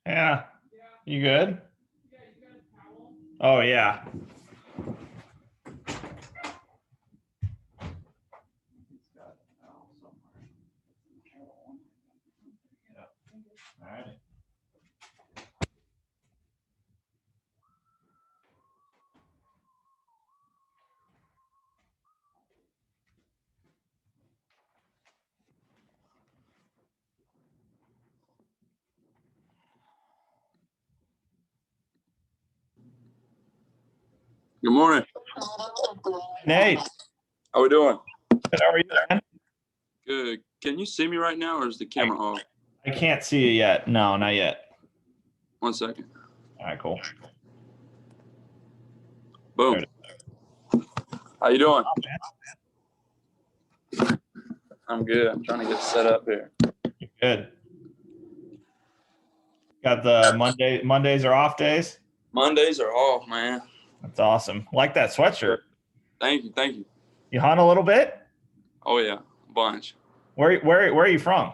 Yeah. You good? Oh, yeah. All right. Good morning. Nate, How we doing? good. How are you, man? Good. Can you see me right now, or is the camera off? I can't see you yet. No, not yet. 1 second. All right, cool. Boom. How you doing? I'm good. I'm trying to get set up here. You're good. Got the Mondays are off days. Mondays are off, man. That's awesome. Like that sweatshirt. Thank you. Thank you. You hunt a little bit? Oh yeah, a bunch. Where are you from?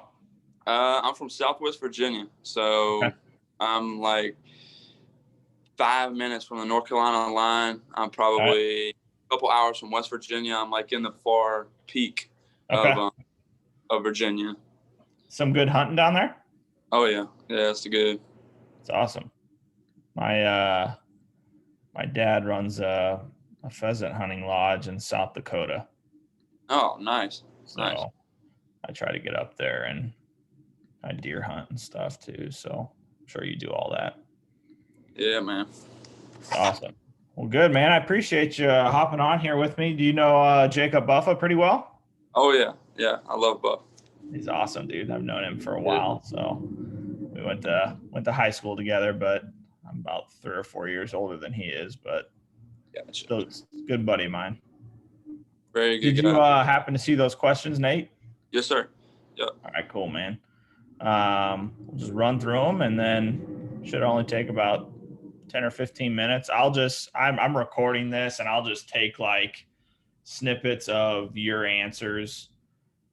I'm from Southwest Virginia, so Okay. I'm like 5 minutes from the North Carolina line. I'm All right. probably a couple hours from West Virginia. I'm like in the far peak Okay. of Virginia. Some good hunting down there? Oh yeah, yeah, it's good. It's awesome. My dad runs a pheasant hunting lodge in South Dakota. Oh, nice, nice. So I try to get up there and I deer hunt and stuff too. So I'm sure you do all that. Yeah, man. It's awesome. Well, good, man. I appreciate you hopping on here with me. Do you know Jacob Buffa pretty well? Oh yeah, yeah. I love Buff. He's awesome, dude. I've known him for a while. So we went to high school together, but I'm about 3 or 4 years older than he is, but Gotcha. still a good buddy of mine. Very good Did you guy. happen to see those questions, Nate? Yes, sir. Yep. All right, cool, man. We'll just run through them, and then should only take about 10 or 15 minutes. I'm recording this, and I'll just take like snippets of your answers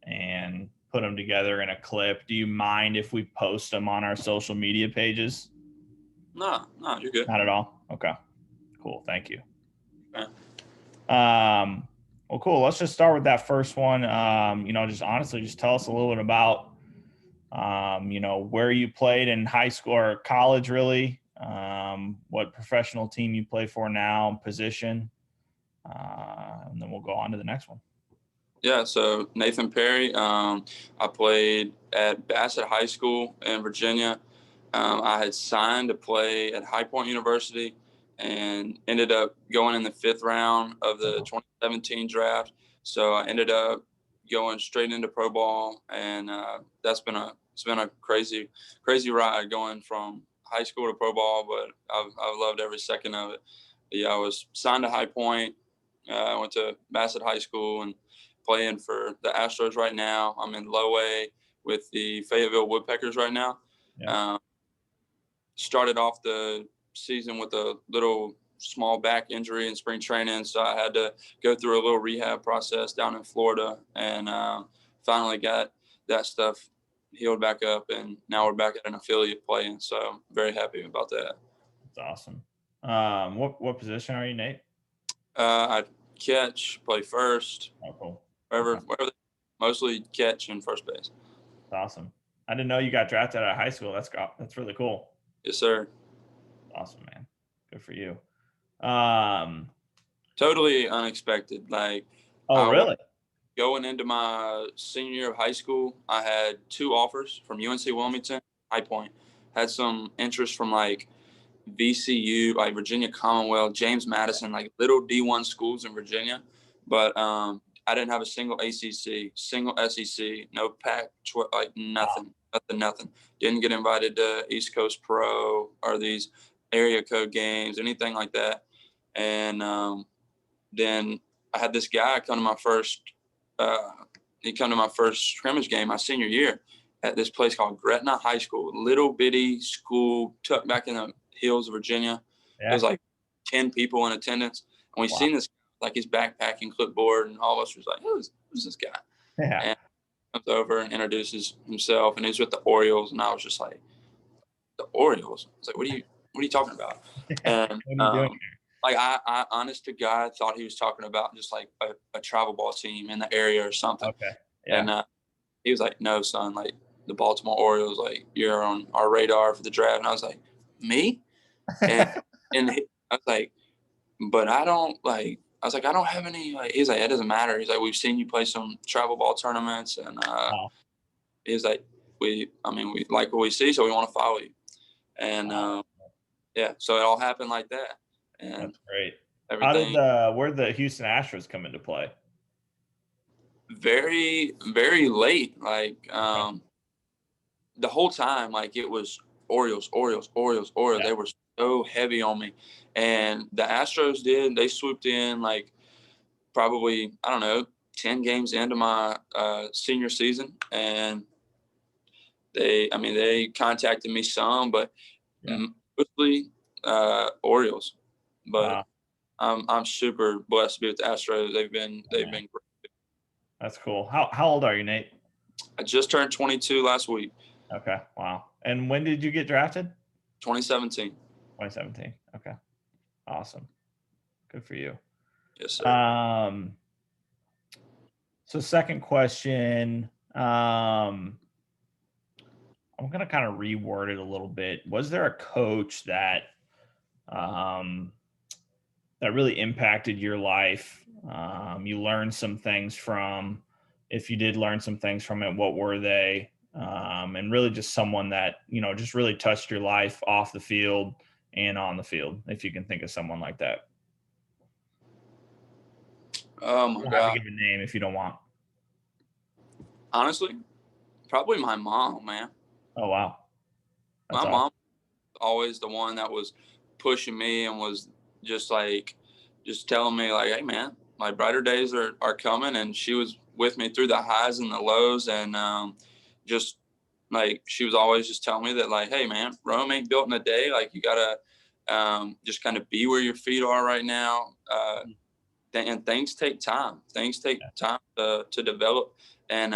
and put them together in a clip. Do you mind if we post them on our social media pages? No, you're good. Not at all. Okay, cool. Thank you. Okay. Well, cool. Let's just start with that first one. Just honestly, just tell us a little bit about where you played in high school or college, really, what professional team you play for now, position, and then we'll go on to the next one. Yeah, so Nathan Perry. I played at Bassett High School in Virginia. I had signed to play at High Point University and ended up going in the 5th round of the 2017 draft. So I ended up going straight into pro ball, and it's been a crazy ride going from high school to pro ball. But I've loved every second of it. But yeah, I was signed to High Point. I went to Bassett High School and playing for the Astros right now. I'm in low A with the Fayetteville Woodpeckers right now. Yeah. Started off the season with a little small back injury in spring training, so I had to go through a little rehab process down in Florida, and finally got that stuff healed back up, and now we're back at an affiliate playing. So I'm very happy about that. That's awesome. What position are you, Nate? I catch, play first, Oh, cool. wherever, Okay. mostly catch and first base. That's awesome. I didn't know you got drafted out of high school. That's really cool. Yes, sir. Awesome, man. Good for you. Um, Totally unexpected. Like, oh, really? going into my senior year of high school, I had 2 offers from UNC Wilmington, High Point. Had some interest from like VCU, like Virginia Commonwealth, James Madison, like little D1 schools in Virginia. But I didn't have a single ACC, single SEC, no Pac, like nothing. Didn't get invited to East Coast Pro or these area code games, anything like that. And then I had this guy come to my first scrimmage game my senior year at this place called Gretna High School, little bitty school tucked back in the hills of Virginia. Yeah. It was like 10 people in attendance. And we seen this, like his backpack and clipboard, and all of us was like, who's this guy? Yeah. And he comes over and introduces himself, and he's with the Orioles. And I was just like, the Orioles. I was like, what are you talking about? And What are you doing like I honest to God thought he was talking about just like a travel ball team in the area or something. here? Okay. Yeah. And he was like, no, son, like the Baltimore Orioles, like you're on our radar for the draft. And I was like, me? And I was like, but I don't like. I was like, I don't have any. Like, he's like, it doesn't matter. He's like, we've seen you play some travel ball tournaments, and Wow. he's like, we like what we see, so we want to follow you. And yeah, so it all happened like that, and That's great. everything Where the Houston Astros come into play? very, very late. Like Okay. the whole time, like it was Orioles, Orioles, Orioles, Orioles. Yeah. They were so heavy on me, and the Astros they swooped in like probably, I don't know, 10 games into my senior season, and they contacted me some, but Yeah. mostly Orioles. But Wow. I'm super blessed to be with the Astros. They've been Oh, man. great. That's cool. How old are you, Nate? I just turned 22 last week, Okay. Wow. And when did you get drafted? 2017. 2017. Okay. Awesome. Good for you. Yes, sir. So second question, I'm going to kind of reword it a little bit. Was there a coach that um, that really impacted your life? You learned some things from. If you did learn some things from it, what were they? And really just someone that, just really touched your life off the field and on the field, if you can think of someone like that. Oh You my don't have to God. give a name if you don't want. Honestly, probably my mom, man. Oh, wow. That's My awesome. mom always the one that was pushing me and was just like just telling me like, hey man, my brighter days are coming, and she was with me through the highs and the lows, and just like she was always just telling me that like, hey man, Rome ain't built in a day. Like you gotta just kind of be where your feet are right now. And things take time. Things take time to develop, and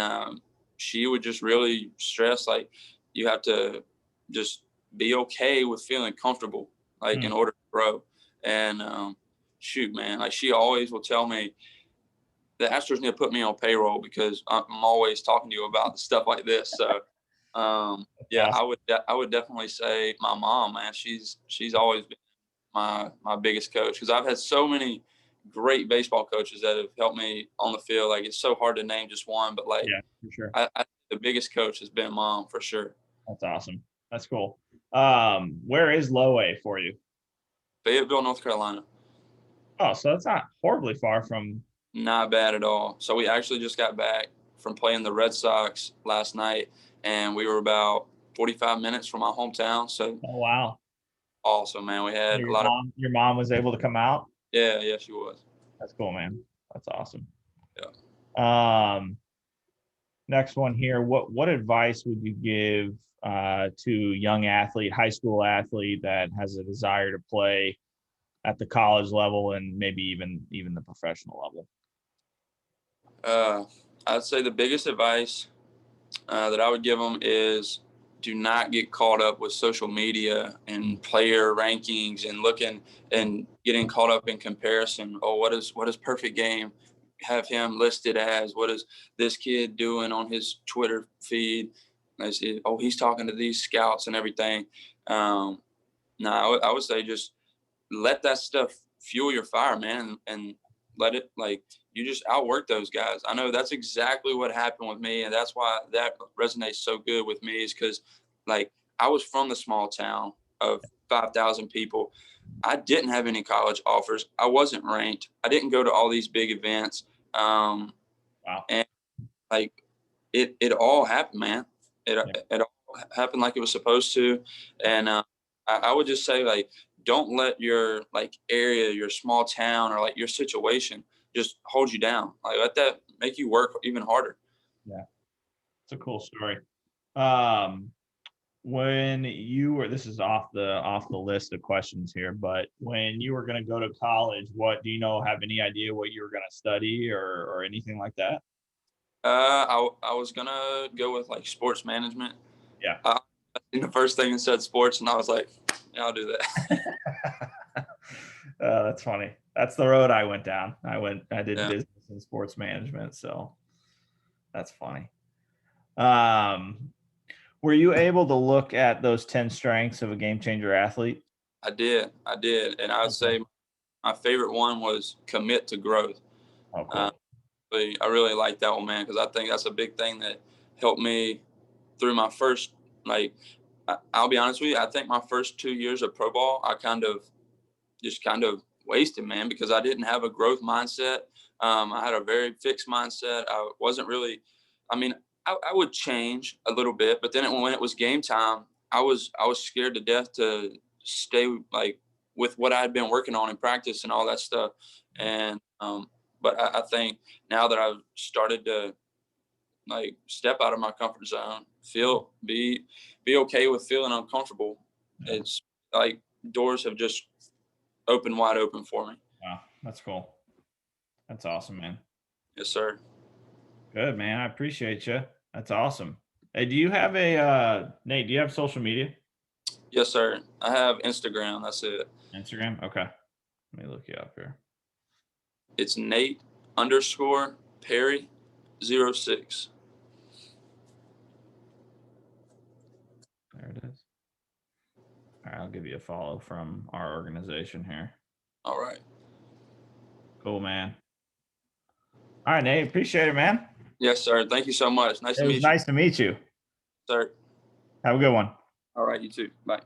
she would just really stress like you have to just be okay with feeling comfortable, like Hmm. in order to grow. And shoot, man, like she always will tell me the Astros need to put me on payroll because I'm always talking to you about stuff like this. So That's yeah, awesome. I would definitely say my mom, man. She's always been my biggest coach, because I've had so many great baseball coaches that have helped me on the field. Like it's so hard to name just one, but like Yeah, for sure. the biggest coach has been mom for sure. That's awesome. That's cool. Where is Low A for you? Fayetteville, North Carolina. Oh, so that's not horribly far from. Not bad at all. So we actually just got back from playing the Red Sox last night, and we were about 45 minutes from my hometown. So Oh, wow. awesome, man. We had a Your lot of mom was able to come out. yeah, she was. That's cool, man. That's awesome. Yeah. Next one here. What advice would you give to young athlete, high school athlete that has a desire to play at the college level and maybe even the professional level? I'd say the biggest advice that I would give them is do not get caught up with social media and player rankings and looking and getting caught up in comparison. Oh, what is perfect game have him listed as? What is this kid doing on his Twitter feed? I see, oh, he's talking to these scouts and everything. No, I would say just let that stuff fuel your fire, man, and let it like you just outwork those guys. I know that's exactly what happened with me, and that's why that resonates so good with me is because like I was from the small town of 5,000 people. I didn't have any college offers. I wasn't ranked. I didn't go to all these big events. Wow. And like it all happened, man. Yeah. It all happened like it was supposed to, and I would just say like don't let your like area, your small town, or like your situation just hold you down. Like let that make you work even harder. Yeah. It's a cool story. Um, when you were, this is off the list of questions here, but when you were going to go to college, what do you know? Have any idea what you were going to study or anything like that? I was gonna go with like sports management. Yeah. I the first thing it said sports, and I was like, yeah, I'll do that. That's funny. That's the road I went down. I did Yeah. business and sports management, so that's funny. Were you able to look at those 10 strengths of a game changer athlete? I did, and I would say my favorite one was commit to growth. Oh, Uh, cool. I really like that one, man, because I think that's a big thing that helped me through my first, like, I'll be honest with you, I think my first 2 years of pro ball, I kind of wasted, man, because I didn't have a growth mindset. I had a very fixed mindset. I wasn't really, I mean, I would change a little bit, but then when it was game time, I was scared to death to stay like with what I had been working on in practice and all that stuff. And but I think now that I've started to like step out of my comfort zone, be okay with feeling uncomfortable. Yeah. It's like doors have just opened wide open for me. Wow, that's cool. That's awesome, man. Yes, sir. Good, man. I appreciate you. That's awesome. Hey, do you have Nate, do you have social media? Yes, sir. I have Instagram. That's it. Instagram? Okay. Let me look you up here. It's Nate_Perry 06. There it is. All right, I'll give you a follow from our organization here. All right. Cool, man. All right, Nate. Appreciate it, man. Yes, sir. Thank you so much. Nice It to was meet nice to meet you. you, sir. Have a good one. All right. You too. Bye.